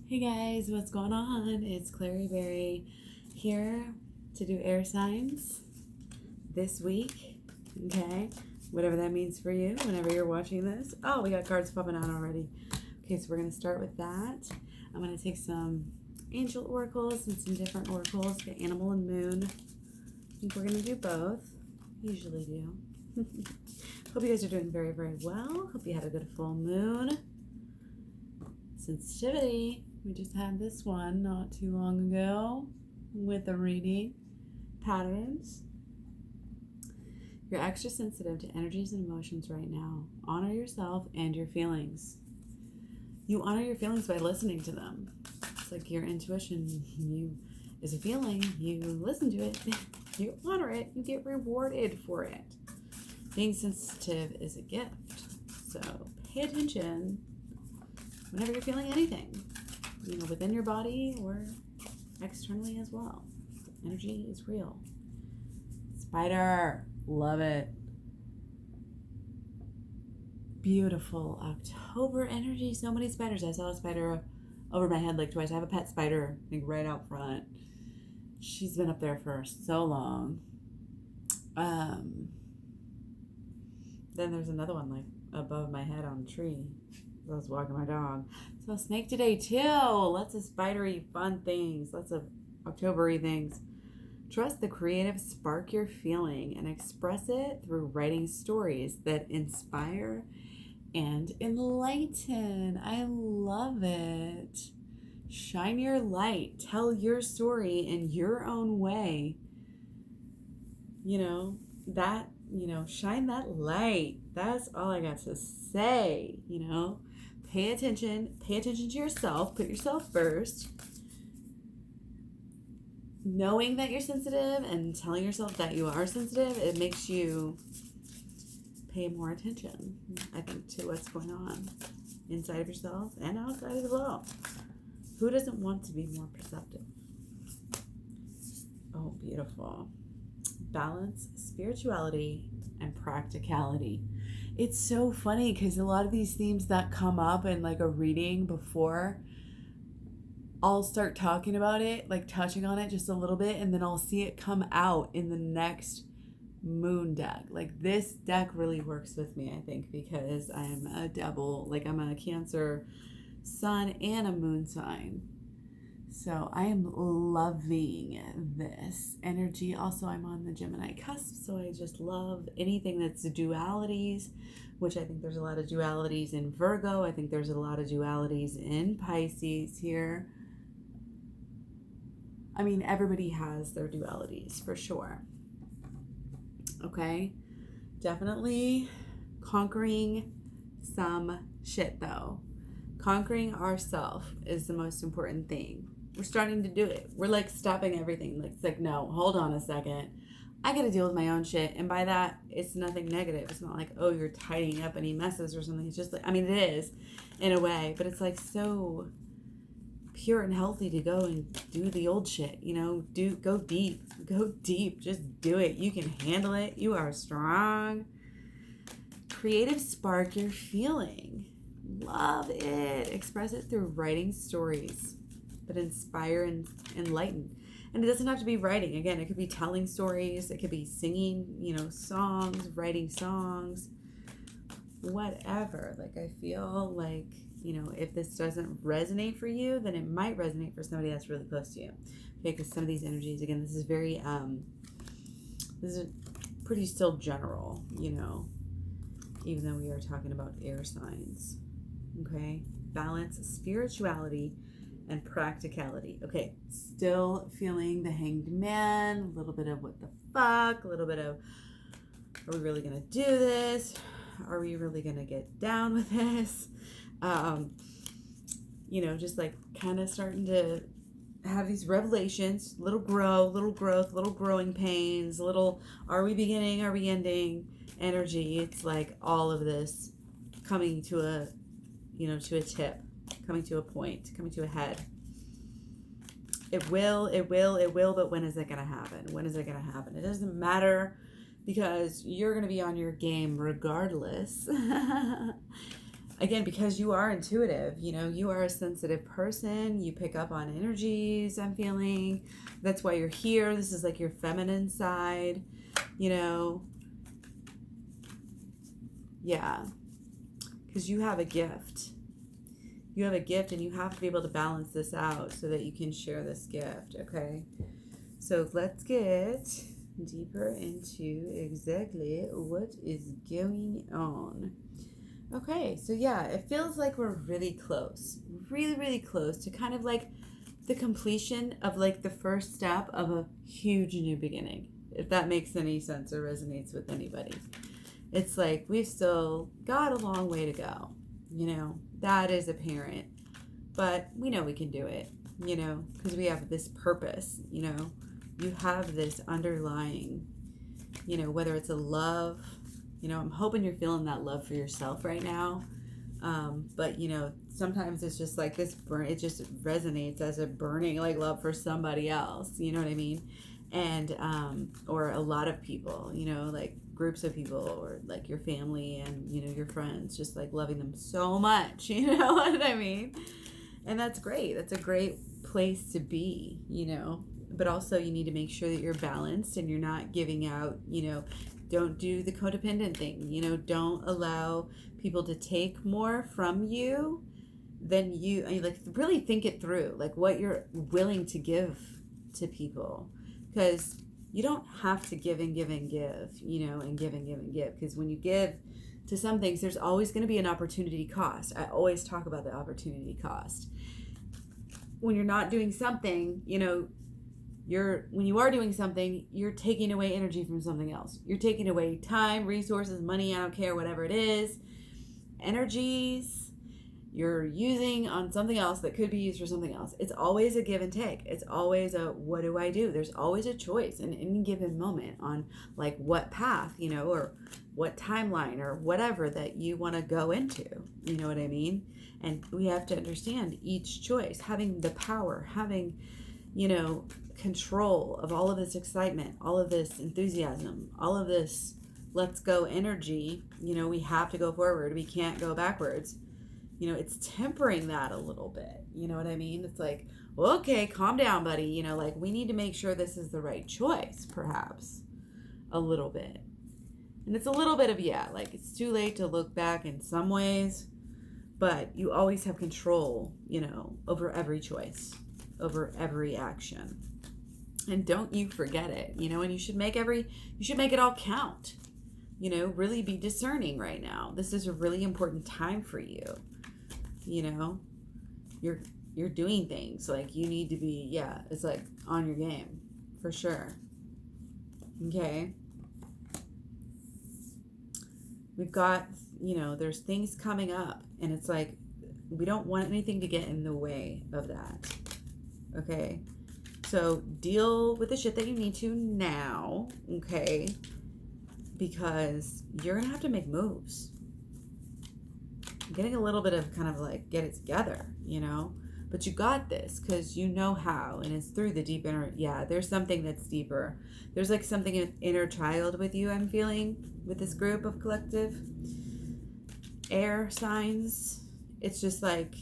Hey guys, what's going on? It's KlaireeBerry here to do air signs this week. Okay, whatever that means for you whenever you're watching this. Oh, we got cards popping out already. Okay, so we're going to start with that. I'm going to take some angel oracles and some different oracles, the animal and moon. I think we're going to do both. Usually do. Hope you guys are doing very, very well. Hope you had a good full moon. Sensitivity. We just had this one not too long ago with the reading patterns. You're extra sensitive to energies and emotions right now. Honor yourself and your feelings. You honor your feelings by listening to them. It's like your intuition is a feeling. You listen to it. You honor it. You get rewarded for it. Being sensitive is a gift. So pay attention whenever you're feeling anything, within your body or externally as well. Energy is real. Spider, love it. Beautiful October energy. So many spiders. I saw a spider over my head like twice. I have a pet spider like right out front. She's been up there for so long. Then there's another one like above my head on a tree. I was walking my dog. So snake today too. Lots of spidery fun things. Lots of October-y things. Trust the creative spark you're feeling and express it through writing stories that inspire and enlighten. I love it. Shine your light. Tell your story in your own way. Shine that light. That's all I got to say, Pay attention to yourself, put yourself first. Knowing that you're sensitive and telling yourself that you are sensitive, it makes you pay more attention, I think, to what's going on inside of yourself and outside as well. Who doesn't want to be more perceptive? Oh, beautiful. Balance, spirituality, and practicality. It's so funny because a lot of these themes that come up in like a reading before, I'll start talking about it, like touching on it just a little bit, and then I'll see it come out in the next moon deck. Like this deck really works with me, I think, because I'm a double, like I'm a Cancer sun and a moon sign. So I am loving this energy. Also, I'm on the Gemini cusp, so I just love anything that's dualities, which I think there's a lot of dualities in Virgo. I think there's a lot of dualities in Pisces here. I mean, everybody has their dualities for sure. Okay? Definitely conquering some shit, though. Conquering ourselves is the most important thing. We're starting to do it. We're like stopping everything. Like, it's like, no, hold on a second. I got to deal with my own shit. And by that, it's nothing negative. It's not like, oh, you're tidying up any messes or something. It's just like, I mean, it is in a way, but it's like so pure and healthy to go and do the old shit, go deep, just do it. You can handle it. You are strong. Creative spark you're feeling. Love it. Express it through writing stories that inspire and enlighten. And it doesn't have to be writing. Again, it could be telling stories. It could be singing, songs, writing songs, whatever. Like, I feel like, if this doesn't resonate for you, then it might resonate for somebody that's really close to you. Okay, because some of these energies, again, this is very, this is pretty still general, even though we are talking about air signs. Okay, balance, spirituality, and practicality. Okay, still feeling the Hanged Man, a little bit of what the fuck, a little bit of, are we really gonna do this? Are we really gonna get down with this? Just like kind of starting to have these revelations, little growth, little growing pains, little, are we beginning, are we ending energy. It's like all of this coming to a tip, coming to a point, coming to a head. It will, but when is it going to happen? When is it going to happen? It doesn't matter because you're going to be on your game regardless. again, because you are intuitive, you know, you are a sensitive person. You pick up on energies, I'm feeling. That's why you're here. This is like your feminine side, you know. Yeah. Because you have a gift. You have a gift, and you have to be able to balance this out so that you can share this gift, okay? So let's get deeper into exactly what is going on. Okay, so yeah, it feels like we're really close. Really, really close to kind of like the completion of like the first step of a huge new beginning. If that makes any sense or resonates with anybody. It's like we've still got a long way to go, you know, that is apparent, but we know we can do it, you know, because we have this purpose, you know, you have this underlying, you know, whether it's a love, you know, I'm hoping you're feeling that love for yourself right now, but, you know, sometimes it's just like this it just resonates as a burning like love for somebody else, you know what I mean? And, or a lot of people, you know, like groups of people or like your family and, you know, your friends, just like loving them so much, you know what I mean? And that's great. That's a great place to be, you know, but also you need to make sure that you're balanced and you're not giving out, you know, don't do the codependent thing, you know, don't allow people to take more from you than you, I mean, like really think it through, like what you're willing to give to people. Because you don't have to give and give and give, you know, and give and give and give. Because when you give to some things, there's always going to be an opportunity cost. I always talk about the opportunity cost. When you're not doing something, you know, when you are doing something, you're taking away energy from something else. You're taking away time, resources, money, I don't care, whatever it is, energies you're using on something else that could be used for something else. It's always a give and take. It's always a, what do I do? There's always a choice in any given moment on like what path, you know, or what timeline or whatever that you want to go into. You know what I mean? And we have to understand each choice, having the power, having, you know, control of all of this excitement, all of this enthusiasm, all of this let's go energy. You know, we have to go forward. We can't go backwards. You know, it's tempering that a little bit. You know what I mean? It's like, well, okay, calm down, buddy. You know, like we need to make sure this is the right choice, perhaps, a little bit. And it's a little bit of, yeah, like it's too late to look back in some ways, but you always have control, you know, over every choice, over every action. And don't you forget it, you know, and you should make it all count. You know, really be discerning right now. This is a really important time for you. You know, you're doing things like you need to be, yeah, it's like on your game for sure. Okay. We've got, you know, there's things coming up and it's like, we don't want anything to get in the way of that. Okay. So deal with the shit that you need to now. Okay. Because you're going to have to make moves. Getting a little bit of kind of like get it together, you know, but you got this because you know how, and it's through the deep inner, yeah, there's something that's deeper. There's like something inner child with you, I'm feeling, with this group of collective air signs. It's just like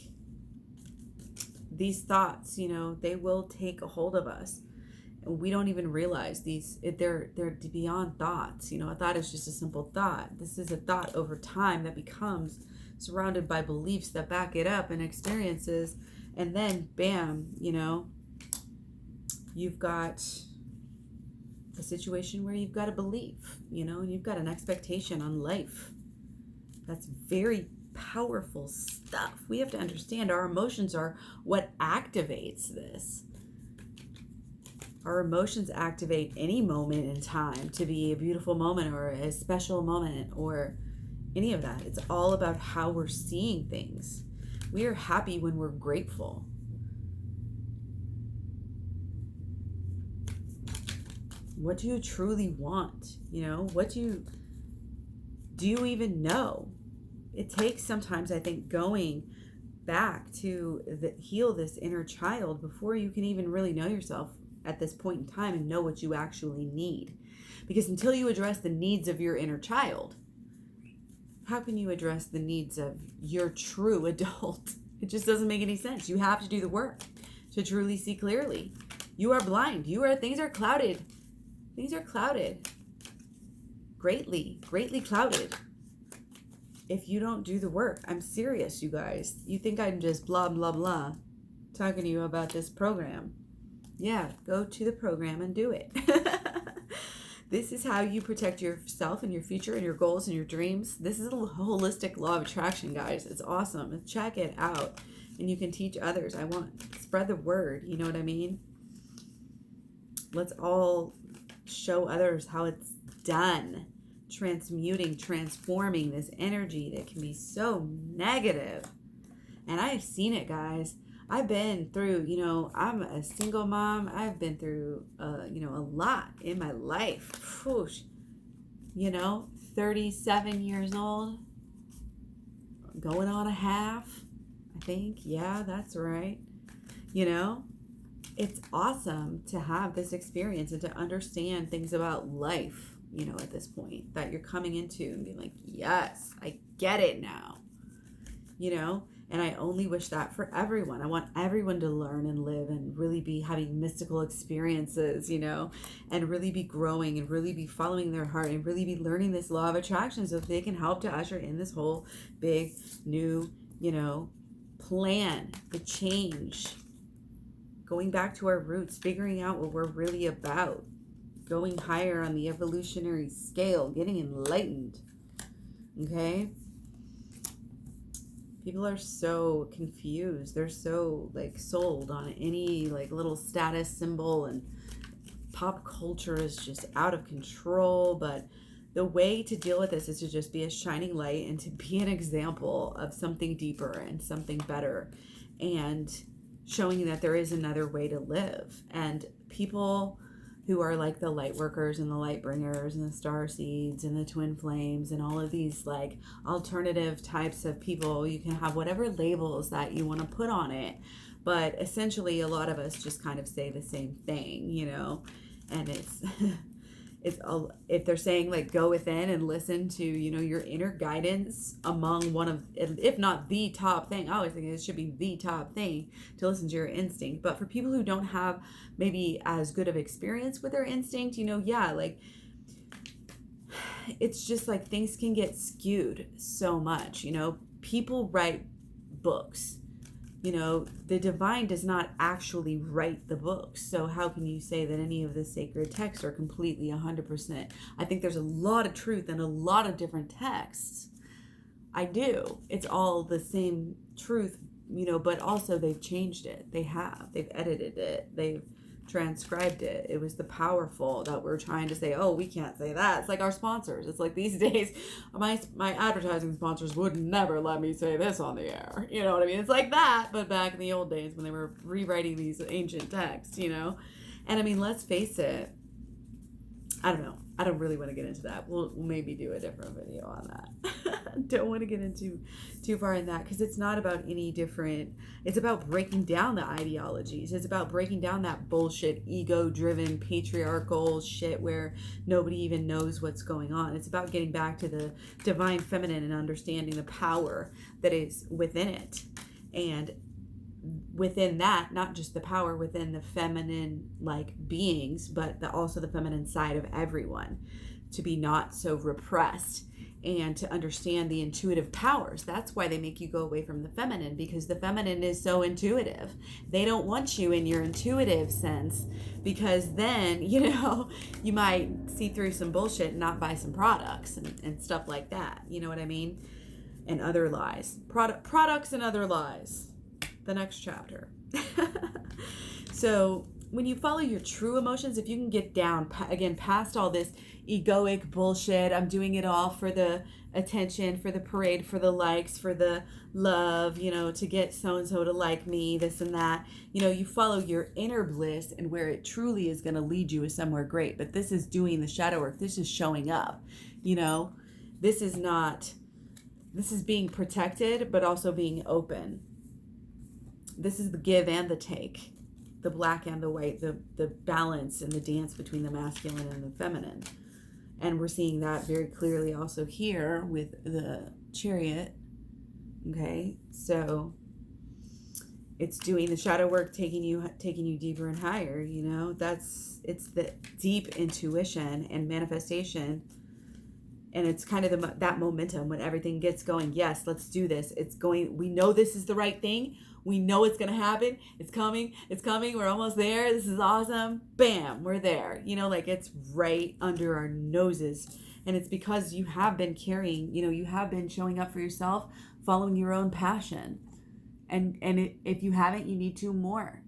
these thoughts, you know, they will take a hold of us. And we don't even realize they're beyond thoughts. You know, a thought is just a simple thought. This is a thought over time that becomes surrounded by beliefs that back it up and experiences. And then, bam, you know, you've got a situation where you've got a belief, you know, and you've got an expectation on life. That's very powerful stuff. We have to understand our emotions are what activates this. Our emotions activate any moment in time to be a beautiful moment or a special moment or any of that. It's all about how we're seeing things. We are happy when we're grateful. What do you truly want? You know, do you even know? It takes sometimes, I think, going back to heal this inner child before you can even really know yourself at this point in time and know what you actually need. Because until you address the needs of your inner child, how can you address the needs of your true adult? It just doesn't make any sense. You have to do the work to truly see clearly. You are blind. Things are clouded. Things are clouded. Greatly clouded. If you don't do the work, I'm serious, you guys. You think I'm just blah, blah, blah talking to you about this program. Yeah, go to the program and do it. This is how you protect yourself and your future and your goals and your dreams. This is a holistic law of attraction, guys. It's awesome. Check it out. And you can teach others. Spread the word. You know what I mean? Let's all show others how it's done. Transmuting, transforming this energy that can be so negative. And I've seen it, guys. I've been through, I'm a single mom. I've been through, a lot in my life. Whoosh. 37 years old, going on a half, I think. Yeah, that's right. It's awesome to have this experience and to understand things about life, at this point that you're coming into and being like, yes, I get it now, and I only wish that for everyone. I want everyone to learn and live and really be having mystical experiences, and really be growing and really be following their heart and really be learning this law of attraction so that they can help to usher in this whole big new, plan, the change, going back to our roots, figuring out what we're really about, going higher on the evolutionary scale, getting enlightened. Okay? People are so confused. They're so sold on any little status symbol, and pop culture is just out of control. But the way to deal with this is to just be a shining light and to be an example of something deeper and something better, and showing that there is another way to live. And people who are like the Lightworkers and the Lightbringers and the Starseeds and the Twinflames and all of these alternative types of people, you can have whatever labels that you want to put on it, but essentially a lot of us just kind of say the same thing, and if they're saying go within and listen to your inner guidance among one of, if not the top thing. I always think it should be the top thing to listen to your instinct. But for people who don't have maybe as good of experience with their instinct, it's just things can get skewed so much. People write books. The divine does not actually write the books. So how can you say that any of the sacred texts are completely 100%? I think there's a lot of truth in a lot of different texts. I do. It's all the same truth, but also they've changed it. They've edited it. They've transcribed it. It was the powerful that we're trying to say, oh, we can't say that. It's like our sponsors. It's like these days, my advertising sponsors would never let me say this on the air. You know what I mean? It's like that, but back in the old days when they were rewriting these ancient texts, And I mean, let's face it, I don't know. I don't really want to get into that. We'll maybe do a different video on that. Don't want to get into too far in that, because it's not about any different. It's about breaking down the ideologies. It's about breaking down that bullshit, ego-driven, patriarchal shit where nobody even knows what's going on. It's about getting back to the divine feminine and understanding the power that is within it. And within that, not just the power within the feminine beings, but also the feminine side of everyone, to be not so repressed and to understand the intuitive powers. That's why they make you go away from the feminine, because the feminine is so intuitive. They don't want you in your intuitive sense, because then you might see through some bullshit and not buy some products and stuff like that. You know what I mean? And other lies. Products and other lies. The next chapter. So when you follow your true emotions, if you can get down again past all this egoic bullshit, I'm doing it all for the attention, for the parade, for the likes, for the love, to get so and so to like me, this and that, you follow your inner bliss, and where it truly is going to lead you is somewhere great. But this is doing the shadow work. This is showing up. This is being protected, but also being open. This is the give and the take, the black and the white, the balance and the dance between the masculine and the feminine. And we're seeing that very clearly also here with the Chariot. Okay, so it's doing the shadow work, taking you deeper and higher. You know, it's the deep intuition and manifestation. And it's kind of that momentum when everything gets going. Yes, let's do this. It's going. We know this is the right thing. We know it's going to happen. It's coming. It's coming. We're almost there. This is awesome. Bam, we're there. You know, like it's right under our noses. And it's because you have been carrying, you know, you have been showing up for yourself, following your own passion. And if you haven't, you need to more.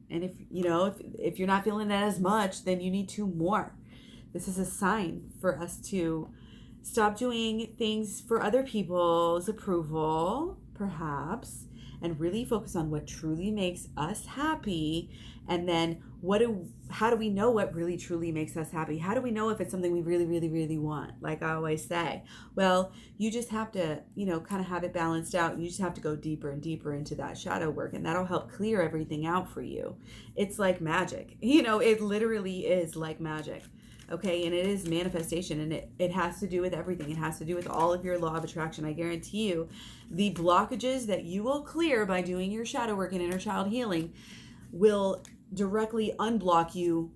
And if, you know, if you're not feeling that as much, then you need to more. This is a sign for us to stop doing things for other people's approval, perhaps, and really focus on what truly makes us happy. And then how do we know what really truly makes us happy? How do we know if it's something we really, really, really want? Like I always say, well, you just have to, you know, kind of have it balanced out. You just have to go deeper and deeper into that shadow work, and that'll help clear everything out for you. It's like magic. You know, it literally is like magic. Okay, and it is manifestation, and it has to do with everything. It has to do with all of your law of attraction. I guarantee you, the blockages that you will clear by doing your shadow work and inner child healing will directly unblock you,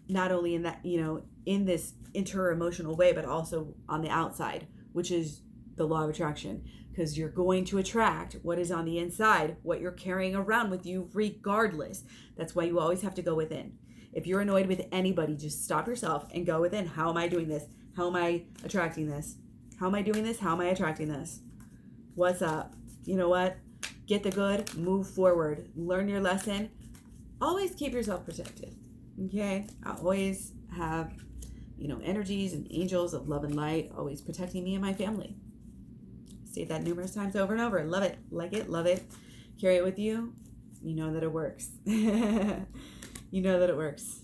not only in that, you know, in this inter-emotional way, but also on the outside, which is the law of attraction, because you're going to attract what is on the inside, what you're carrying around with you regardless. That's why you always have to go within. If you're annoyed with anybody, just stop yourself and go within. How am I doing this? How am I attracting this? How am I doing this? How am I attracting this? What's up? You know what? Get the good, move forward, learn your lesson. Always keep yourself protected. Okay? I always have, you know, energies and angels of love and light always protecting me and my family. Say that numerous times over and over. Love it. Like it. Love it. Carry it with you. You know that it works. You know that it works.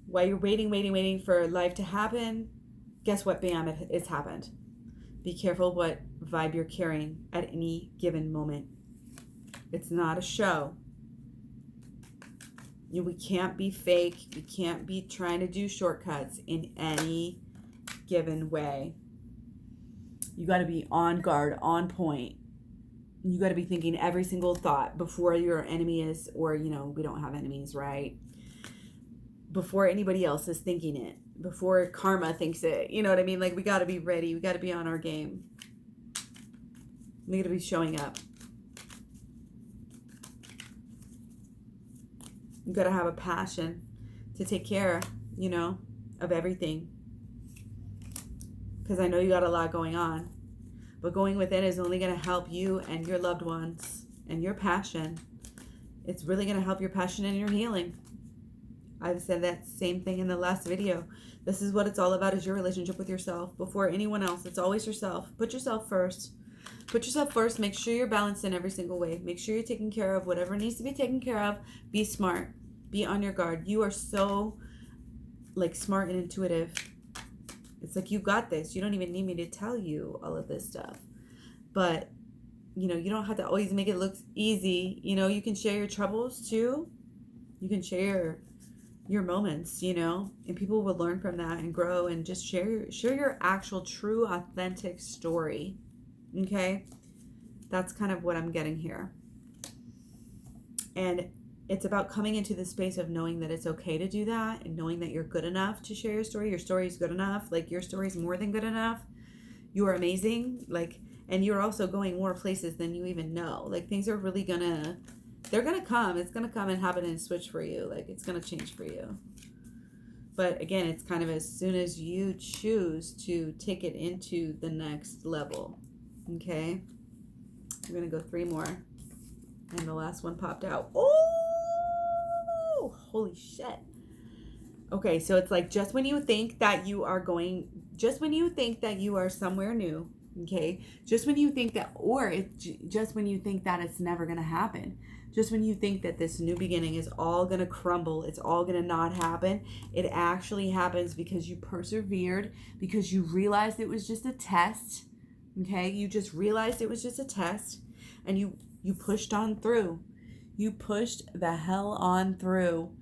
While you're waiting for life to happen, guess what? Bam, it's happened. Be careful what vibe you're carrying at any given moment. It's not a show. You know, we can't be fake. We can't be trying to do shortcuts in any given way. You got to be on guard, on point. You got to be thinking every single thought before your enemy is, or, you know, we don't have enemies, right? Before anybody else is thinking it, before karma thinks it, you know what I mean? Like, we got to be ready. We got to be on our game. We got to be showing up. You got to have a passion to take care, you know, of everything. Because I know you got a lot going on. But going within is only going to help you and your loved ones and your passion. It's really going to help your passion and your healing. I've said that same thing in the last video. This is what it's all about, is your relationship with yourself. Before anyone else, it's always yourself. Put yourself first. Put yourself first. Make sure you're balanced in every single way. Make sure you're taking care of whatever needs to be taken care of. Be smart. Be on your guard. You are so, like, smart and intuitive. It's like, you got this. You don't even need me to tell you all of this stuff. But, you know, you don't have to always make it look easy. You know, you can share your troubles too. You can share your moments, you know, and people will learn from that and grow, and just share your actual, true, authentic story. Okay? That's kind of what I'm getting here. And it's about coming into the space of knowing that it's okay to do that, and knowing that you're good enough to share your story. Your story is good enough. Like, your story is more than good enough. You are amazing. Like, and you're also going more places than you even know. Like, things are really they're gonna come. It's gonna come and happen and switch for you. Like, it's gonna change for you. But again, it's kind of as soon as you choose to take it into the next level. Okay? We're gonna go 3 more. And the last one popped out. Oh, holy shit. Okay, so it's like, just when you think that you are somewhere new, okay? Just when you think that, just when you think that it's never going to happen, just when you think that this new beginning is all going to crumble, it's all going to not happen, it actually happens because you persevered, because you realized it was just a test, okay? You just realized it was just a test, and you pushed on through. You pushed the hell on through.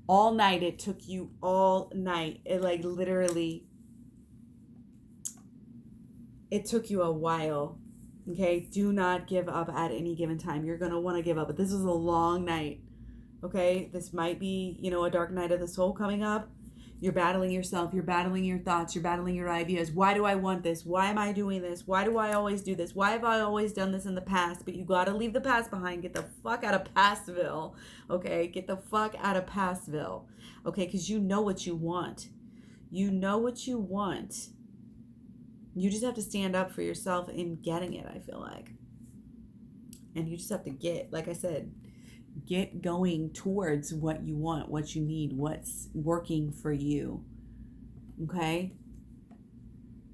All night. It took you all night. It, like, literally, it took you a while. Okay, do not give up at any given time. You're going to want to give up, but this is a long night. Okay, this might be, a dark night of the soul coming up. You're battling yourself, you're battling your thoughts, you're battling your ideas. Why do I want this? Why am I doing this? Why do I always do this? Why have I always done this in the past? But you got to leave the past behind. Get the fuck out of Pastville. Okay, get the fuck out of Pastville. Okay, because you know what you want. You know what you want. You just have to stand up for yourself in getting it, I feel like. And you just have to like I said, get going towards what you want, what you need, what's working for you. Okay?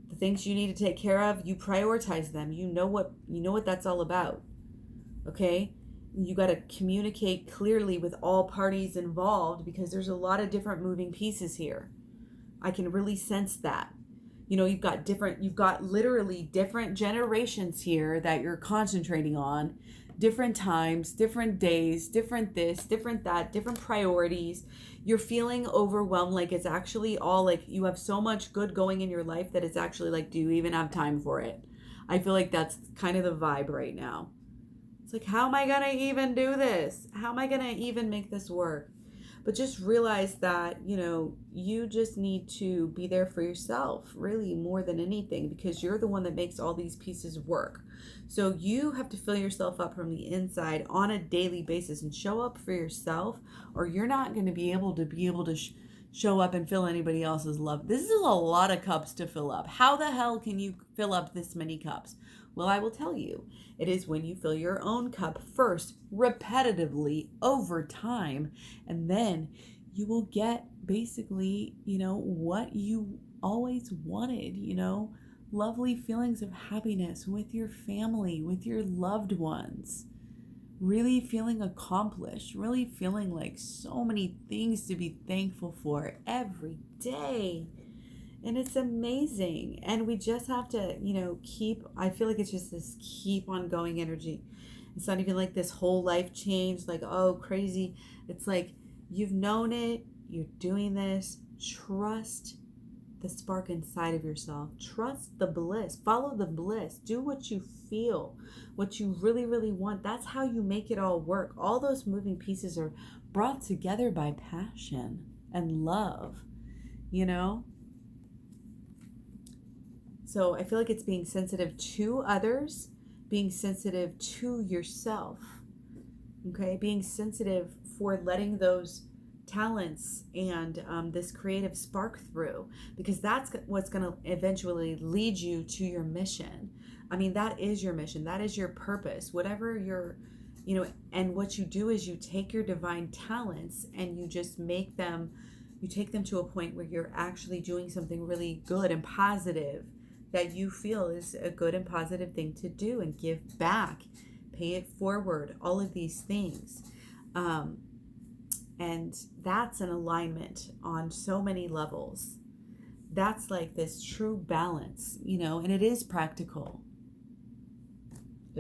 The things you need to take care of, you prioritize them. You know what that's all about. Okay? You got to communicate clearly with all parties involved, because there's a lot of different moving pieces here. I can really sense that. You've got literally different generations here that you're concentrating on. Different times, different days, different this, different that, different priorities. You're feeling overwhelmed, like it's actually all like you have so much good going in your life that it's actually like, do you even have time for it? I feel like that's kind of the vibe right now. It's like, how am I going to even do this? How am I going to even make this work? But just realize that, you just need to be there for yourself, really, more than anything, because you're the one that makes all these pieces work. So you have to fill yourself up from the inside on a daily basis and show up for yourself, or you're not going to be able to show up and fill anybody else's love. This is a lot of cups to fill up. How the hell can you fill up this many cups? Well, I will tell you, it is when you fill your own cup first, repetitively, over time, and then you will get basically, what you always wanted, lovely feelings of happiness with your family, with your loved ones, really feeling accomplished, really feeling like so many things to be thankful for every day. And it's amazing. And we just have to, I feel like it's just this keep on going energy. It's not even like this whole life change, like, oh, crazy. It's like, you've known it, you're doing this. Trust the spark inside of yourself. Trust the bliss. Follow the bliss. Do what you feel, what you really, really want. That's how you make it all work. All those moving pieces are brought together by passion and love, So I feel like it's being sensitive to others, being sensitive to yourself, okay? Being sensitive for letting those talents and this creative spark through, because that's what's going to eventually lead you to your mission. I mean, that is your mission. That is your purpose. Whatever your, and what you do is you take your divine talents and you just take them to a point where you're actually doing something really good and positive that you feel is a good and positive thing to do, and give back, pay it forward, all of these things. And that's an alignment on so many levels. That's like this true balance, and it is practical.